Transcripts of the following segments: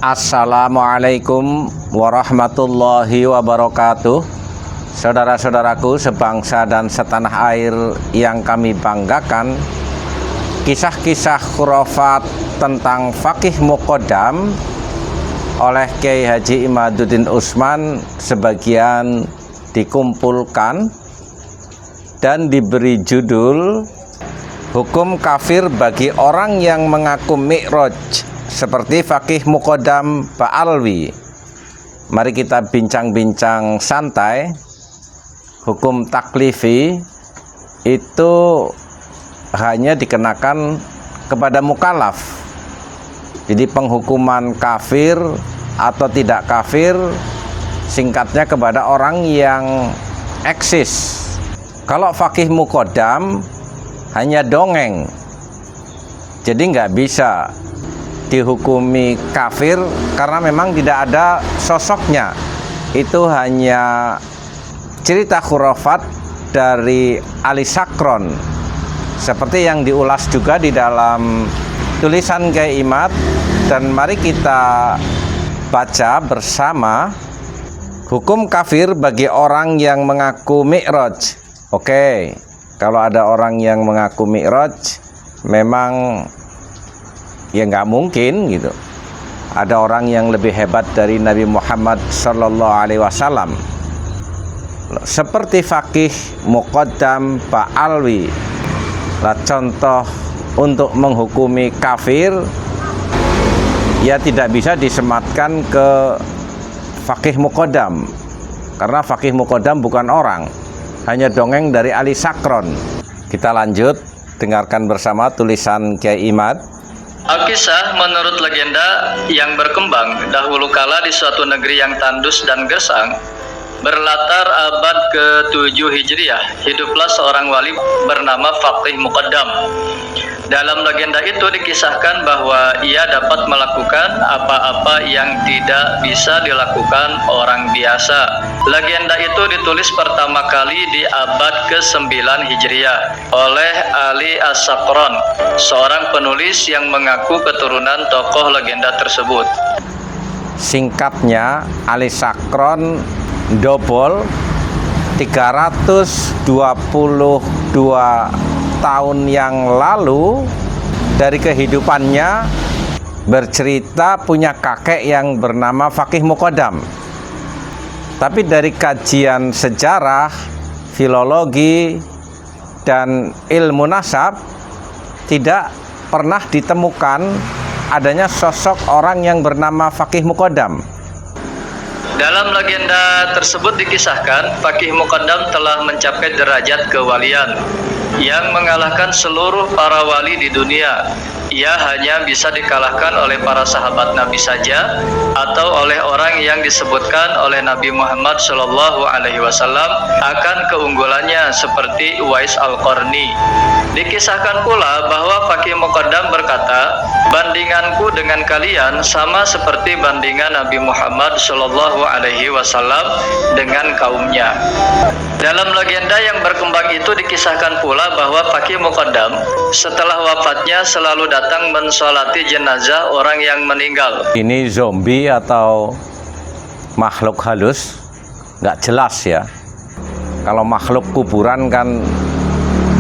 Assalamualaikum warahmatullahi wabarakatuh. Saudara-saudaraku sebangsa dan setanah air yang kami banggakan, kisah-kisah khurafat tentang Faqih Muqaddam oleh Kiai Haji Imaduddin Utsman sebagian dikumpulkan dan diberi judul Hukum Kafir bagi orang yang mengaku Mi'raj seperti Faqih Muqaddam Ba'alwi. Mari kita bincang-bincang santai. Hukum taklifi itu hanya dikenakan kepada mukallaf. Jadi penghukuman kafir atau tidak kafir singkatnya kepada orang yang eksis. Kalau Faqih Muqaddam hanya dongeng, jadi nggak bisa dihukumi kafir karena memang tidak ada sosoknya. Itu hanya cerita khurafat dari Ali Sakron, seperti yang diulas juga di dalam tulisan Kiai Imad. Dan mari kita baca bersama hukum kafir bagi orang yang mengaku Mi'raj. Oke, kalau ada orang yang mengaku Mi'raj, memang ya nggak mungkin gitu ada orang yang lebih hebat dari Nabi Muhammad Sallallahu Alaihi Wasallam. Seperti Faqih Muqaddam Ba'alwi lah contoh untuk menghukumi kafir, ya tidak bisa disematkan ke Faqih Muqaddam karena Faqih Muqaddam bukan orang, hanya dongeng dari Ali Sakron. Kita lanjut dengarkan bersama tulisan Kiai Imad. Al-Kisah menurut legenda yang berkembang dahulu kala di suatu negeri yang tandus dan gersang, berlatar abad ke-7 Hijriah, hiduplah seorang wali bernama Faqih Muqaddam. Dalam legenda itu dikisahkan bahwa ia dapat melakukan apa-apa yang tidak bisa dilakukan orang biasa. Legenda itu ditulis pertama kali di abad ke-9 Hijriah oleh Ali As-Sakron, seorang penulis yang mengaku keturunan tokoh legenda tersebut. Singkatnya, Ali Sakron dobol 322 tahun yang lalu dari kehidupannya, bercerita punya kakek yang bernama Faqih Muqaddam. Tapi dari kajian sejarah, filologi, dan ilmu nasab tidak pernah ditemukan adanya sosok orang yang bernama Faqih Muqaddam. Dalam legenda tersebut dikisahkan Faqih Muqaddam telah mencapai derajat kewalian yang mengalahkan seluruh para wali di dunia. Ia hanya bisa dikalahkan oleh para sahabat Nabi saja atau oleh orang yang disebutkan oleh Nabi Muhammad Shallallahu Alaihi Wasallam akan keunggulannya seperti Uwais Al-Qarni. Dikisahkan pula bahwa Faqih Muqaddam berkata, bandinganku dengan kalian sama seperti bandingan Nabi Muhammad Shallallahu Alaihi Wasallam dengan kaumnya. Dalam legenda yang berkembang itu dikisahkan pula bahwa Faqih Muqaddam setelah wafatnya selalu datang mensolati jenazah orang yang meninggal. Ini zombie atau makhluk halus? Nggak jelas ya. Kalau makhluk kuburan kan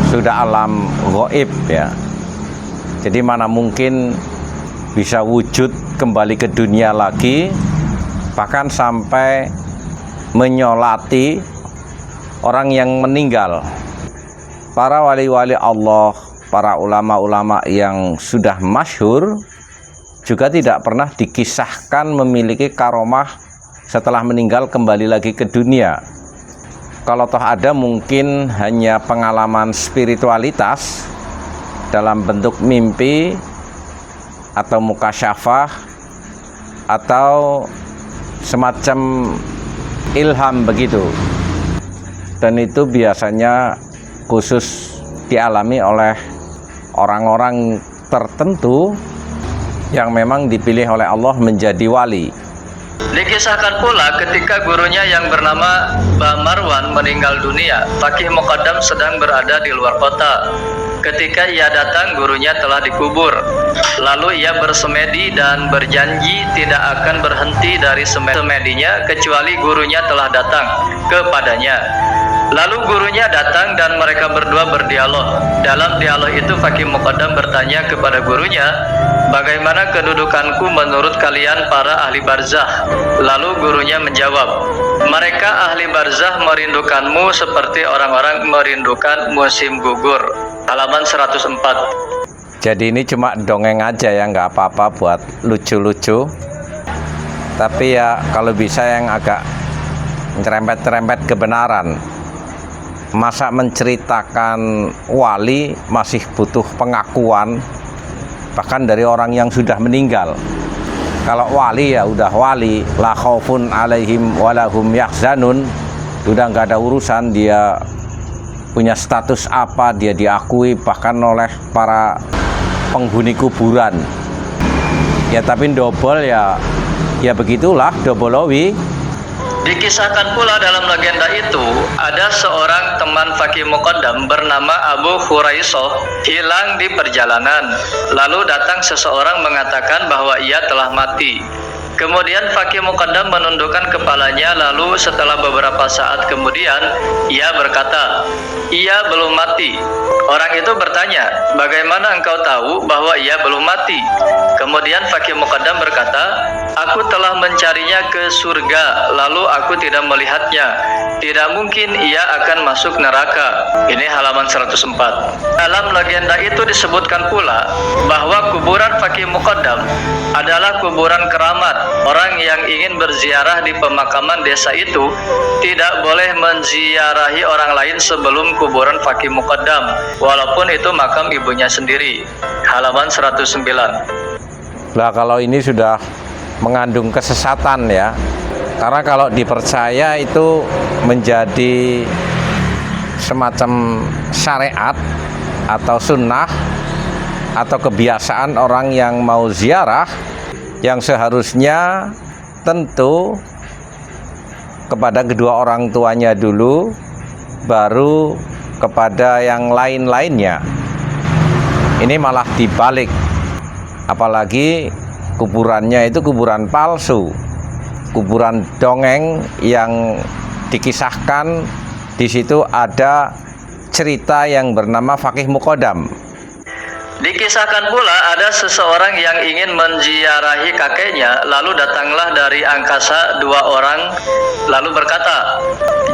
sudah alam gaib ya. Jadi mana mungkin bisa wujud kembali ke dunia lagi, bahkan sampai menyolati orang yang meninggal. Para wali-wali Allah, para ulama-ulama yang sudah masyhur juga tidak pernah dikisahkan memiliki karomah setelah meninggal kembali lagi ke dunia. Kalau toh ada, mungkin hanya pengalaman spiritualitas dalam bentuk mimpi atau mukasyafah atau semacam ilham begitu. Dan itu biasanya khusus dialami oleh orang-orang tertentu yang memang dipilih oleh Allah menjadi wali. Dikisahkan pula ketika gurunya yang bernama Mbah Marwan meninggal dunia, Faqih Muqaddam sedang berada di luar kota. Ketika ia datang, gurunya telah dikubur. Lalu ia bersemedi dan berjanji tidak akan berhenti dari semedinya kecuali gurunya telah datang kepadanya. Lalu gurunya datang dan mereka berdua berdialog. Dalam dialog itu Fakih Muqaddam bertanya kepada gurunya, "Bagaimana kedudukanku menurut kalian para ahli barzah?" Lalu gurunya menjawab, "Mereka ahli barzah merindukanmu seperti orang-orang merindukan musim gugur." Halaman 104. Jadi ini cuma dongeng aja ya, nggak apa-apa buat lucu-lucu. Tapi ya kalau bisa yang agak nyerempet-nyerempet kebenaran. Masa menceritakan wali masih butuh pengakuan bahkan dari orang yang sudah meninggal. Kalau wali ya udah wali, la khaufun alaihim walahum yahzanun, udah nggak ada urusan dia punya status apa, dia diakui bahkan oleh para penghuni kuburan. Ya tapi dobol ya begitulah dobolowi. Dikisahkan pula dalam legenda itu, ada seorang teman Fakih Muqaddam bernama Abu Khuraisoh hilang di perjalanan. Lalu datang seseorang mengatakan bahwa ia telah mati. Kemudian Fakih Muqaddam menundukkan kepalanya, lalu setelah beberapa saat kemudian ia berkata, "Ia belum mati." Orang itu bertanya, "Bagaimana engkau tahu bahwa ia belum mati?" Kemudian Fakih Muqaddam berkata, "Aku telah mencarinya ke surga, lalu aku tidak melihatnya. Tidak mungkin ia akan masuk neraka." Ini halaman 104. Dalam legenda itu disebutkan pula bahwa kuburan Fakih Muqaddam adalah kuburan keramat. Orang yang ingin berziarah di pemakaman desa itu tidak boleh menziarahi orang lain sebelum kuburan Fakih Muqaddam, walaupun itu makam ibunya sendiri. Halaman 109. Nah kalau ini sudah mengandung kesesatan ya, karena kalau dipercaya itu menjadi semacam syariat atau sunnah atau kebiasaan orang yang mau ziarah, yang seharusnya tentu kepada kedua orang tuanya dulu, baru kepada yang lain-lainnya. Ini malah dibalik, apalagi kuburannya itu kuburan palsu, kuburan dongeng yang dikisahkan. Di situ ada cerita yang bernama Fakih Muqaddam. Dikisahkan pula ada seseorang yang ingin menziarahi kakeknya, lalu datanglah dari angkasa dua orang, lalu berkata,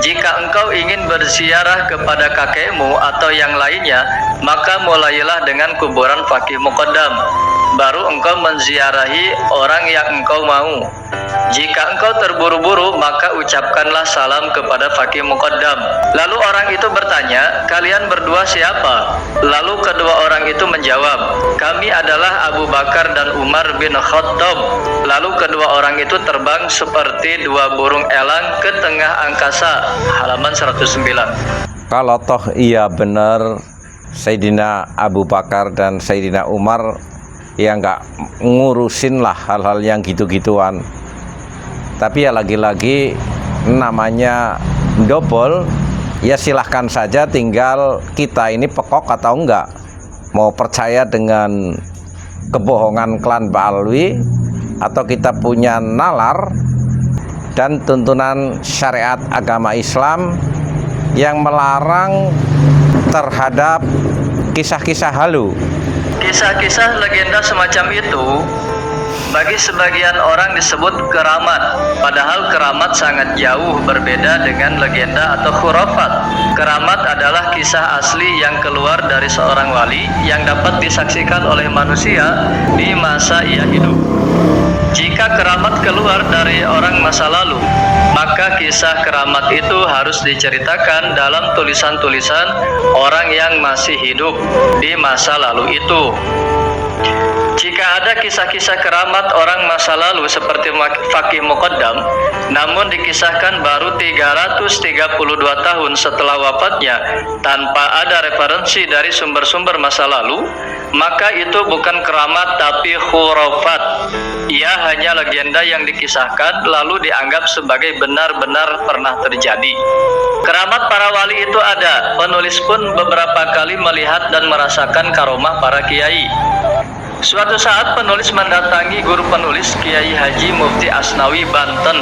"Jika engkau ingin berziarah kepada kakekmu atau yang lainnya, maka mulailah dengan kuburan Fakih Muqaddam. Baru engkau menziarahi orang yang engkau mau. Jika engkau terburu-buru, maka ucapkanlah salam kepada Fakih Muqaddam." Lalu orang itu bertanya, "Kalian berdua siapa?" Lalu kedua orang itu menjawab, "Kami adalah Abu Bakar dan Umar bin Khattab." Lalu kedua orang itu terbang seperti dua burung elang ke tengah angkasa. Halaman 109. Kalau toh iya benar Sayyidina Abu Bakar dan Sayyidina Umar, ya nggak ngurusin lah hal-hal yang gitu-gituan. Tapi ya lagi-lagi namanya dobol, ya silahkan saja, tinggal kita ini pekok atau enggak, mau percaya dengan kebohongan klan Ba'alwi atau kita punya nalar dan tuntunan syariat agama Islam yang melarang terhadap kisah-kisah halu. Kisah-kisah legenda semacam itu bagi sebagian orang disebut keramat, padahal keramat sangat jauh berbeda dengan legenda atau khurafat. Keramat adalah kisah asli yang keluar dari seorang wali yang dapat disaksikan oleh manusia di masa ia hidup. Jika keramat keluar dari orang masa lalu, maka kisah keramat itu harus diceritakan dalam tulisan-tulisan orang yang masih hidup di masa lalu itu. Jika ada kisah-kisah keramat orang masa lalu seperti Fakih Muqaddam, namun dikisahkan baru 332 tahun setelah wafatnya tanpa ada referensi dari sumber-sumber masa lalu, maka itu bukan keramat tapi khurafat. Ia hanya legenda yang dikisahkan lalu dianggap sebagai benar-benar pernah terjadi. Keramat para wali itu ada, penulis pun beberapa kali melihat dan merasakan karomah para kiai. Suatu saat penulis mendatangi guru penulis Kiai Haji Mufti Asnawi Banten,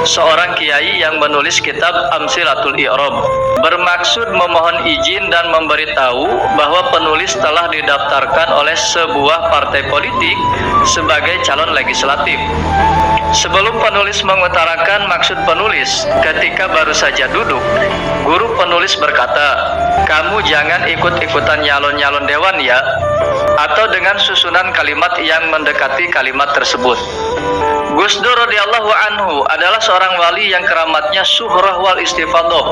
seorang kiai yang menulis kitab Amsilatul I'rab, bermaksud memohon izin dan memberitahu bahwa penulis telah didaftarkan oleh sebuah partai politik sebagai calon legislatif. Sebelum penulis mengutarakan maksud penulis, ketika baru saja duduk, guru penulis berkata, "Kamu jangan ikut-ikutan nyalon-nyalon dewan ya," atau dengan susunan kalimat yang mendekati kalimat tersebut. Gus Dur radhiyallahu anhu adalah seorang wali yang keramatnya syuhrah wal istifadah,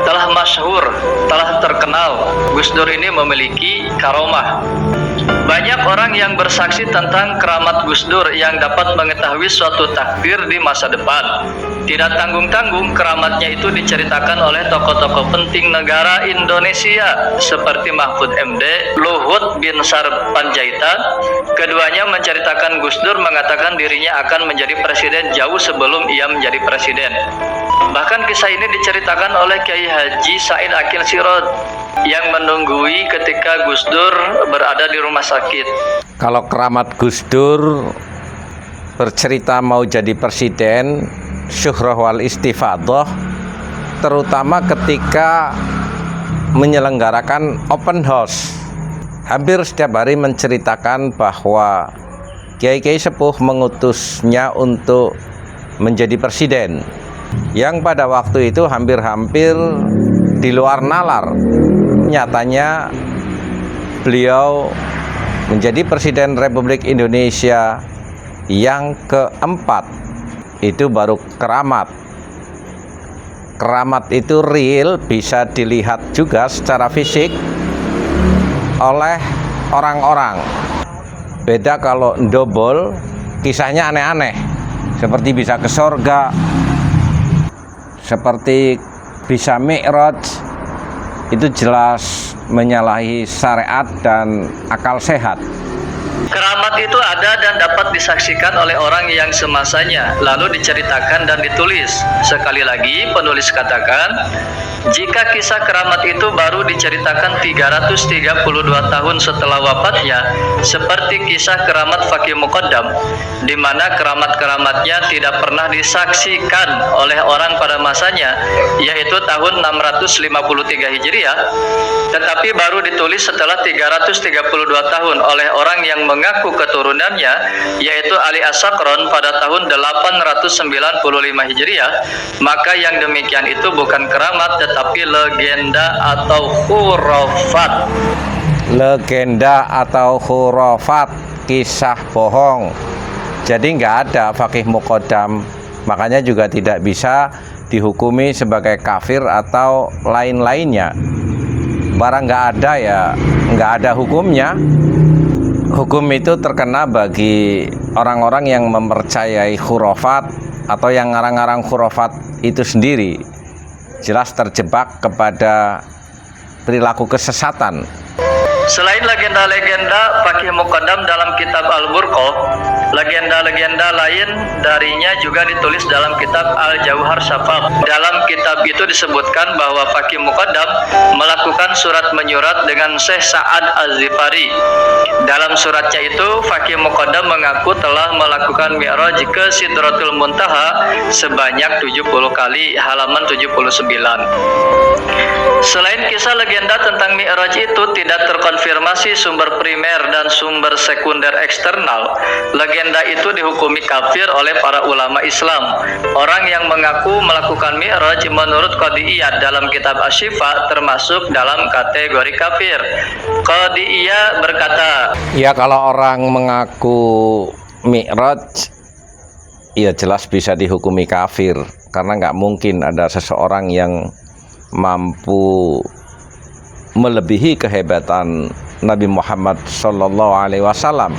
telah masyhur, telah terkenal. Gus Dur ini memiliki karomah. Banyak orang yang bersaksi tentang keramat Gus Dur yang dapat mengetahui suatu takdir di masa depan. Tidak tanggung-tanggung keramatnya itu diceritakan oleh tokoh-tokoh penting negara Indonesia seperti Mahfud MD, Luhut bin Sarpanjaitan. Keduanya menceritakan Gus Dur mengatakan dirinya akan menjadi presiden jauh sebelum ia menjadi presiden. Bahkan kisah ini diceritakan oleh Kiai Haji Said Akil Sirot yang menunggui ketika Gus Dur berada di rumah sakit. Kalau keramat Gus Dur bercerita mau jadi presiden, syuhrah wal istifadah, terutama ketika menyelenggarakan open house. Hampir setiap hari menceritakan bahwa kiai-kiai sepuh mengutusnya untuk menjadi presiden, yang pada waktu itu hampir-hampir di luar nalar. Nyatanya beliau menjadi Presiden Republik Indonesia yang keempat. Itu baru keramat. Keramat itu real, bisa dilihat juga secara fisik oleh orang-orang. Beda kalau ndobol, kisahnya aneh-aneh, seperti bisa ke surga, seperti bisa mi'raj. Itu jelas menyalahi syariat dan akal sehat. Keramat itu ada dan dapat disaksikan oleh orang yang semasanya, lalu diceritakan dan ditulis. Sekali lagi penulis katakan, jika kisah keramat itu baru diceritakan 332 tahun setelah wafatnya, seperti kisah keramat Fakih Muqaddam, di mana keramat-keramatnya tidak pernah disaksikan oleh orang pada masanya, yaitu tahun 653 Hijriah, tetapi baru ditulis setelah 332 tahun oleh orang yang mengaku keturunannya, yaitu Ali As-Sakron pada tahun 895 Hijriah, maka yang demikian itu bukan keramat tetapi legenda atau khurafat. Legenda atau khurafat, kisah bohong. Jadi nggak ada Fakih Muqaddam, makanya juga tidak bisa dihukumi sebagai kafir atau lain-lainnya. Barang nggak ada ya nggak ada hukumnya. Hukum itu terkena bagi orang-orang yang mempercayai khurafat atau yang ngarang-ngarang khurafat itu sendiri. Jelas terjebak kepada perilaku kesesatan. Selain legenda-legenda Fakih Muqaddam dalam kitab Al-Burqah, legenda-legenda lain darinya juga ditulis dalam kitab Al-Jauhar Syafaf. Dalam kitab itu disebutkan bahwa Fakih Muqaddam melakukan surat menyurat dengan Syekh Sa'ad Az-Zifari. Dalam suratnya itu, Fakih Muqaddam mengaku telah melakukan mi'raj ke Sidratul Muntaha sebanyak 70 kali, halaman 79. Selain kisah legenda tentang mi'raj itu tidak terkonfirmasi sumber primer dan sumber sekunder eksternal, legenda itu dihukumi kafir oleh para ulama Islam. Orang yang mengaku melakukan mi'raj menurut Qadiyah dalam kitab Asy-Syifa termasuk dalam kategori kafir. Qadiyah berkata, Ya kalau orang mengaku mi'raj, ya jelas bisa dihukumi kafir. Karena nggak mungkin ada seseorang yang mampu melebihi kehebatan Nabi Muhammad SAW.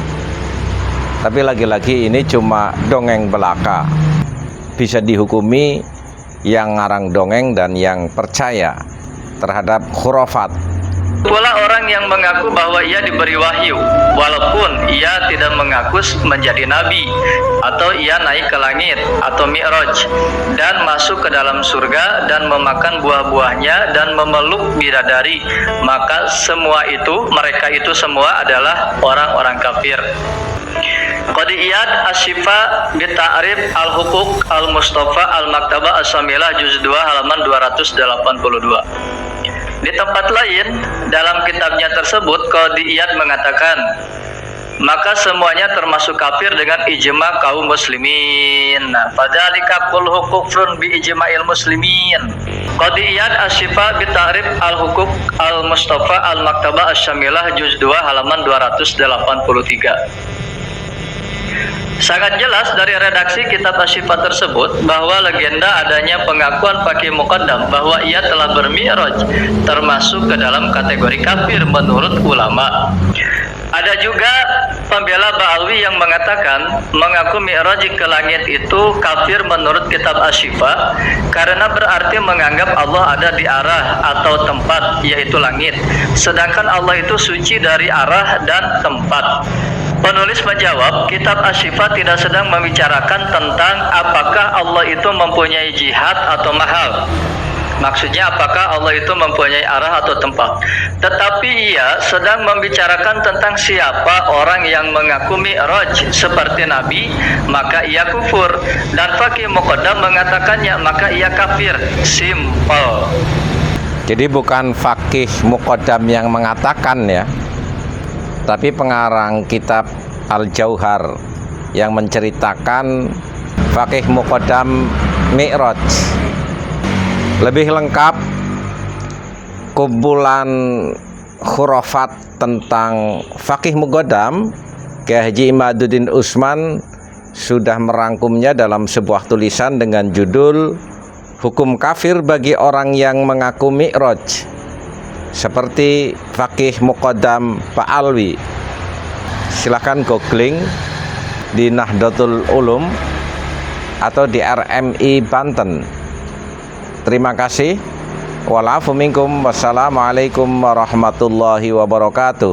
Tapi lagi-lagi ini cuma dongeng belaka. Bisa dihukumi yang ngarang dongeng dan yang percaya terhadap khurafat. Pula orang yang mengaku bahwa ia diberi wahyu, walaupun ia tidak mengaku menjadi nabi, atau ia naik ke langit atau mi'raj dan masuk ke dalam surga dan memakan buah-buahnya dan memeluk bidadari, maka mereka itu semua adalah orang-orang kafir. Qadiyat Asy-Syifa bi Ta'rif Al-Huquq Al-Mustafa Al-Maktabah As-Samilah juz 2 halaman 282. Di tempat lain dalam kitabnya tersebut Qadiyat mengatakan, maka semuanya termasuk kafir dengan ijma kaum muslimin. Fadzalika kullu kufrun bi ijma'il muslimin. Qadiyat Asy-Syifa bi Ta'rif Al-Huquq Al-Mustafa Al-Maktabah Asy-Syamilah juz 2 halaman 283. Sangat jelas dari redaksi kitab Asy-Syifa tersebut bahwa legenda adanya pengakuan Faqih Muqaddam bahwa ia telah bermi'raj termasuk ke dalam kategori kafir menurut ulama. Ada juga pembela Ba'alwi yang mengatakan mengaku mi'raj ke langit itu kafir menurut kitab Asy-Syifa karena berarti menganggap Allah ada di arah atau tempat, yaitu langit, sedangkan Allah itu suci dari arah dan tempat. Penulis menjawab, kitab Asy-Syifa tidak sedang membicarakan tentang apakah Allah itu mempunyai jihad atau mahal. Maksudnya apakah Allah itu mempunyai arah atau tempat. Tetapi ia sedang membicarakan tentang siapa orang yang mengaku mi'raj seperti Nabi, maka ia kufur. Dan Faqih Muqaddam mengatakannya, maka ia kafir. Simple. Jadi bukan Faqih Muqaddam yang mengatakan ya, tapi pengarang kitab Al-Jauhar yang menceritakan Faqih Muqaddam Mi'raj. Lebih lengkap kumpulan khurafat tentang Faqih Muqaddam, Kiai Haji Imaduddin Utsman sudah merangkumnya dalam sebuah tulisan dengan judul Hukum Kafir bagi Orang yang Mengaku Mi'raj, seperti Faqih Muqaddam Ba'alwi. Silahkan googling di Nahdlatul Ulum atau di RMI Banten. Terima kasih. Wa'alaikum warahmatullahi wabarakatuh.